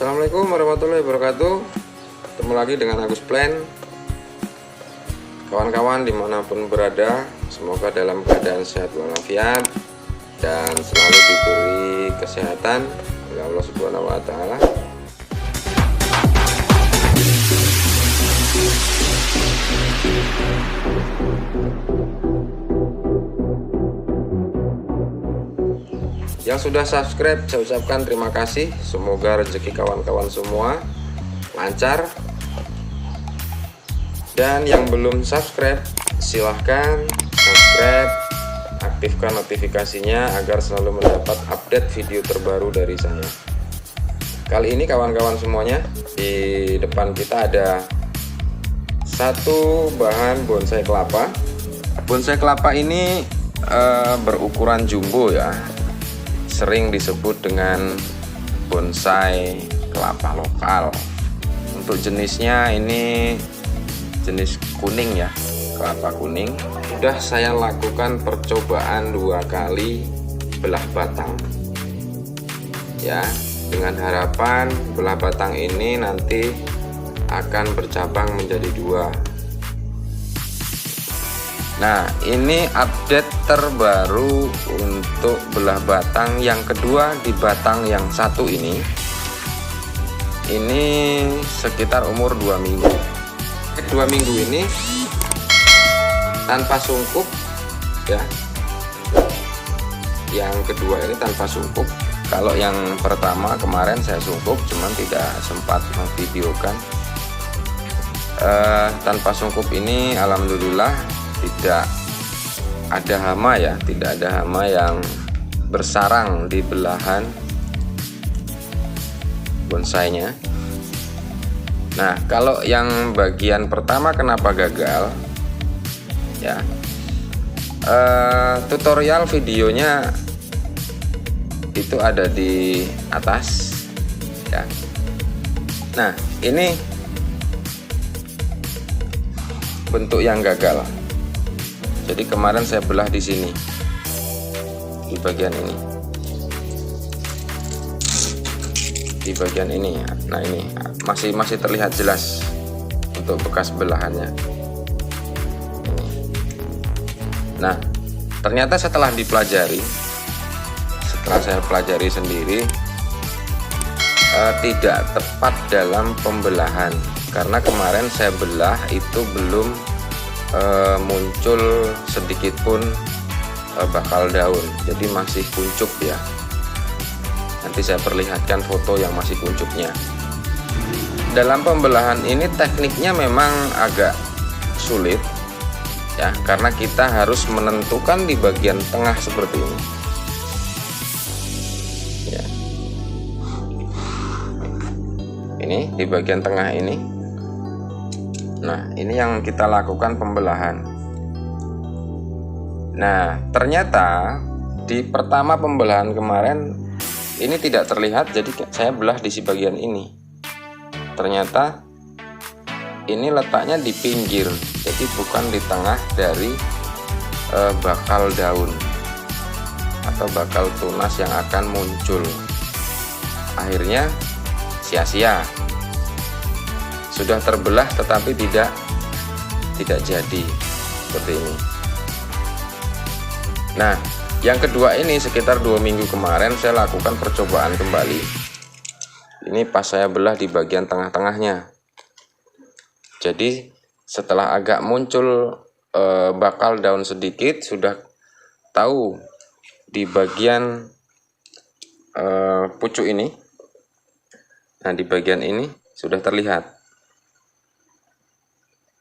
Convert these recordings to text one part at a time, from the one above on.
Assalamualaikum warahmatullahi wabarakatuh. Ketemu lagi dengan Agus Plan. Kawan-kawan dimanapun berada, semoga dalam keadaan sehat walafiat dan selalu diberi kesehatan oleh Allah Subhanahu wa Ta'ala. Yang sudah subscribe, saya ucapkan terima kasih. Semoga rezeki kawan-kawan semua lancar. Dan yang belum subscribe, silahkan subscribe, aktifkan notifikasinya agar selalu mendapat update video terbaru dari saya. Kali ini kawan-kawan semuanya, di depan kita ada satu bahan bonsai kelapa. Bonsai kelapa ini berukuran jumbo ya, sering disebut dengan bonsai kelapa lokal. Untuk jenisnya ini jenis kuning ya, kelapa kuning. Sudah saya lakukan percobaan 2 kali belah batang ya, dengan harapan belah batang ini nanti akan bercabang menjadi 2. Nah, ini update terbaru untuk belah batang yang kedua di batang yang satu ini. Ini sekitar umur 2 minggu. 2 minggu ini tanpa sungkup ya. Yang kedua ini tanpa sungkup. Kalau yang pertama kemarin saya sungkup, cuman tidak sempat memvideokan. Tanpa sungkup ini alhamdulillah tidak ada hama ya, tidak ada hama yang bersarang di belahan bonsainya. Nah, kalau yang bagian pertama kenapa gagal ya, tutorial videonya itu ada di atas ya. Nah, ini bentuk yang gagal. Jadi kemarin saya belah di sini, di bagian ini, di bagian ini ya. Nah, ini masih terlihat jelas untuk bekas belahannya. Ini. Nah, ternyata setelah saya pelajari sendiri, tidak tepat dalam pembelahan, karena kemarin saya belah itu belum muncul sedikit pun bakal daun, jadi masih kuncup ya. Nanti saya perlihatkan foto yang masih kuncupnya. Dalam pembelahan ini tekniknya memang agak sulit ya, karena kita harus menentukan di bagian tengah seperti ini ya. Ini di bagian tengah ini. Nah, ini yang kita lakukan pembelahan. Nah, ternyata di pertama pembelahan kemarin ini tidak terlihat, jadi saya belah di bagian ini. Ternyata ini letaknya di pinggir, jadi bukan di tengah dari bakal daun atau bakal tunas yang akan muncul. Akhirnya sia-sia. Sudah terbelah tetapi tidak jadi seperti ini. Nah, yang kedua ini sekitar 2 minggu kemarin saya lakukan percobaan kembali. Ini pas saya belah di bagian tengah-tengahnya. Jadi setelah agak muncul bakal daun sedikit, sudah tahu di bagian pucuk ini. Nah, di bagian ini sudah terlihat.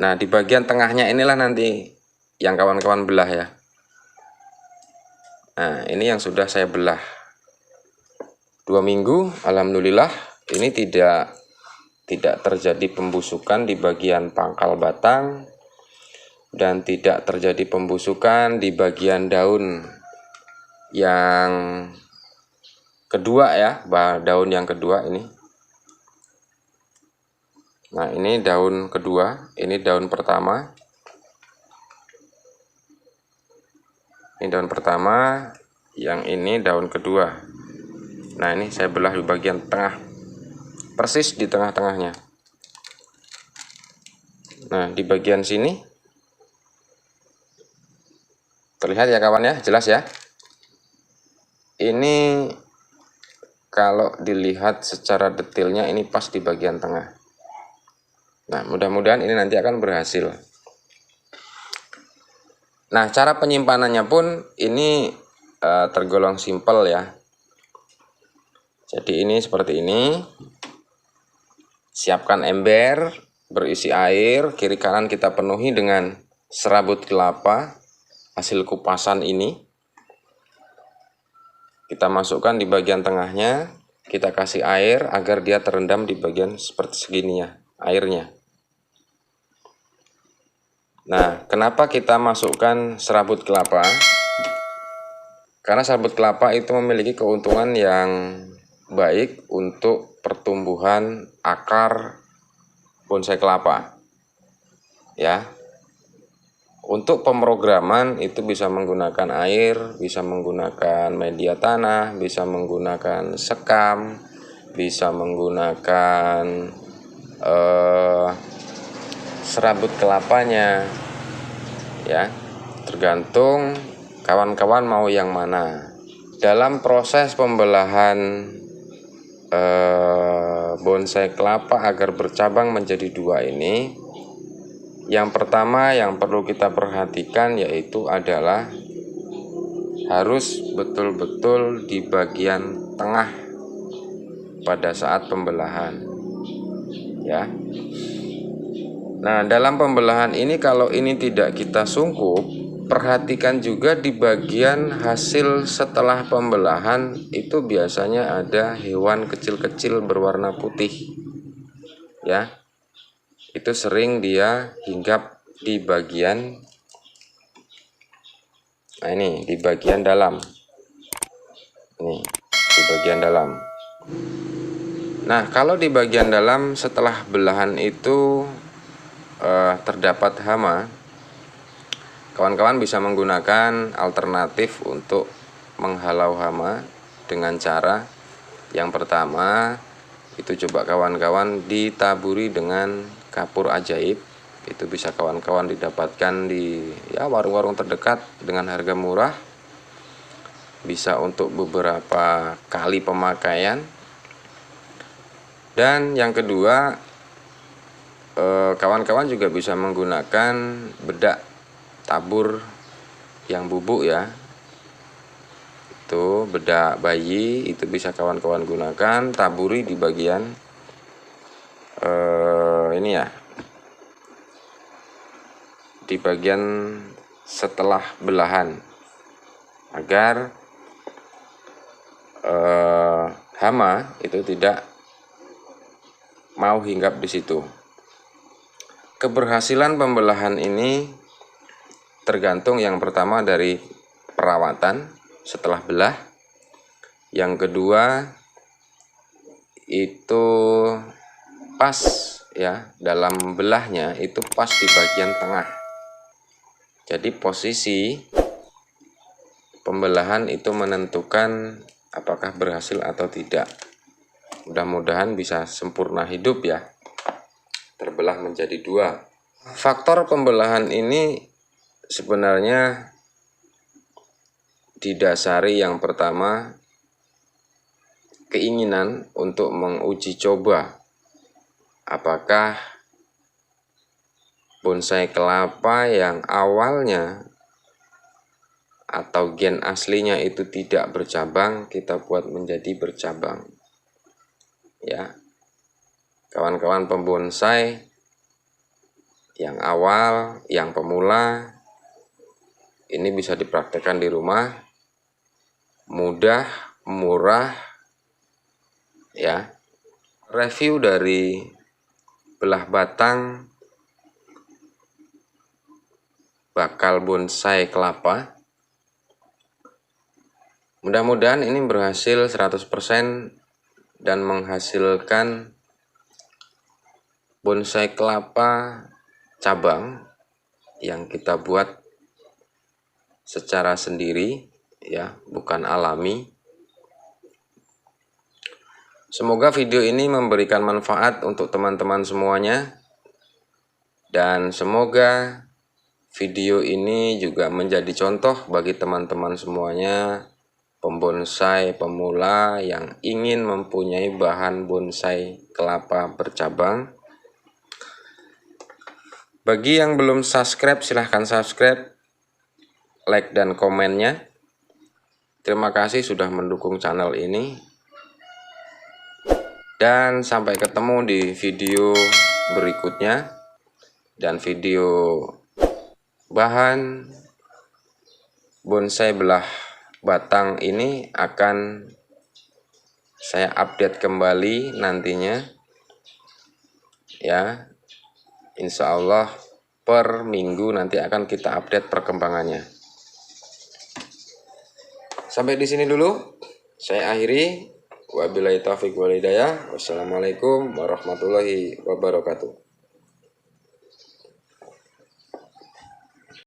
Nah, di bagian tengahnya inilah nanti yang kawan-kawan belah ya. Nah, ini yang sudah saya belah 2 minggu. Alhamdulillah ini tidak terjadi pembusukan di bagian pangkal batang dan tidak terjadi pembusukan di bagian daun yang kedua ya, daun yang kedua ini. Nah, ini daun kedua, ini daun pertama. Ini daun pertama, yang ini daun kedua. Nah, ini saya belah di bagian tengah. persis di tengah-tengahnya. Nah, di bagian sini terlihat ya kawan ya, jelas ya. Ini kalau dilihat secara detailnya ini pas di bagian tengah. Nah, mudah-mudahan ini nanti akan berhasil. Nah, cara penyimpanannya pun ini tergolong simpel ya. Jadi ini seperti ini. Siapkan ember berisi air, kiri kanan kita penuhi dengan serabut kelapa hasil kupasan ini. Kita masukkan di bagian tengahnya, kita kasih air agar dia terendam di bagian seperti segini ya, airnya. Nah, kenapa kita masukkan serabut kelapa? Karena serabut kelapa itu memiliki keuntungan yang baik untuk pertumbuhan akar bonsai kelapa. Ya. Untuk pemrograman itu bisa menggunakan air, bisa menggunakan media tanah, bisa menggunakan sekam, bisa menggunakan serabut kelapanya, ya, tergantung kawan-kawan mau yang mana. Dalam proses pembelahan bonsai kelapa agar bercabang menjadi dua ini, yang pertama yang perlu kita perhatikan yaitu adalah harus betul-betul di bagian tengah pada saat pembelahan, ya. Nah, dalam pembelahan ini kalau ini tidak kita sungkup, perhatikan juga di bagian hasil setelah pembelahan itu biasanya ada hewan kecil-kecil berwarna putih, ya. Itu sering dia hinggap di bagian, nah ini di bagian dalam, ini di bagian dalam. Nah, kalau di bagian dalam setelah belahan itu terdapat hama, kawan-kawan bisa menggunakan alternatif untuk menghalau hama dengan cara yang pertama itu coba kawan-kawan ditaburi dengan kapur ajaib. Itu bisa kawan-kawan didapatkan di ya warung-warung terdekat dengan harga murah, bisa untuk beberapa kali pemakaian. Dan yang kedua, kawan-kawan juga bisa menggunakan bedak tabur yang bubuk ya, itu bedak bayi, itu bisa kawan-kawan gunakan, taburi di bagian ini ya, di bagian setelah belahan, agar hama itu tidak mau hinggap di situ. Keberhasilan pembelahan ini tergantung yang pertama dari perawatan setelah belah, yang kedua itu pas ya, dalam belahnya itu pas di bagian tengah. Jadi posisi pembelahan itu menentukan apakah berhasil atau tidak. Mudah-mudahan bisa sempurna hidup ya, terbelah menjadi dua. Faktor pembelahan ini sebenarnya didasari yang pertama keinginan untuk menguji coba apakah bonsai kelapa yang awalnya atau gen aslinya itu tidak bercabang, kita buat menjadi bercabang. Ya, kawan-kawan pembonsai yang awal, yang pemula, ini bisa dipraktekkan di rumah, mudah, murah, ya. Review dari belah batang bakal bonsai kelapa. Mudah-mudahan ini berhasil 100% dan menghasilkan bonsai kelapa cabang yang kita buat secara sendiri ya, bukan alami. Semoga video ini memberikan manfaat untuk teman-teman semuanya, dan semoga video ini juga menjadi contoh bagi teman-teman semuanya, pembonsai pemula yang ingin mempunyai bahan bonsai kelapa bercabang. Bagi yang belum subscribe, silahkan subscribe, like dan komennya. Terima kasih sudah mendukung channel ini. Dan sampai ketemu di video berikutnya. Dan video bahan bonsai belah batang ini akan saya update kembali nantinya, ya. Insya Allah per minggu nanti akan kita update perkembangannya. Sampai di sini dulu saya akhiri. Wabillahi taufiq wal hidayah. Wassalamualaikum warahmatullahi wabarakatuh.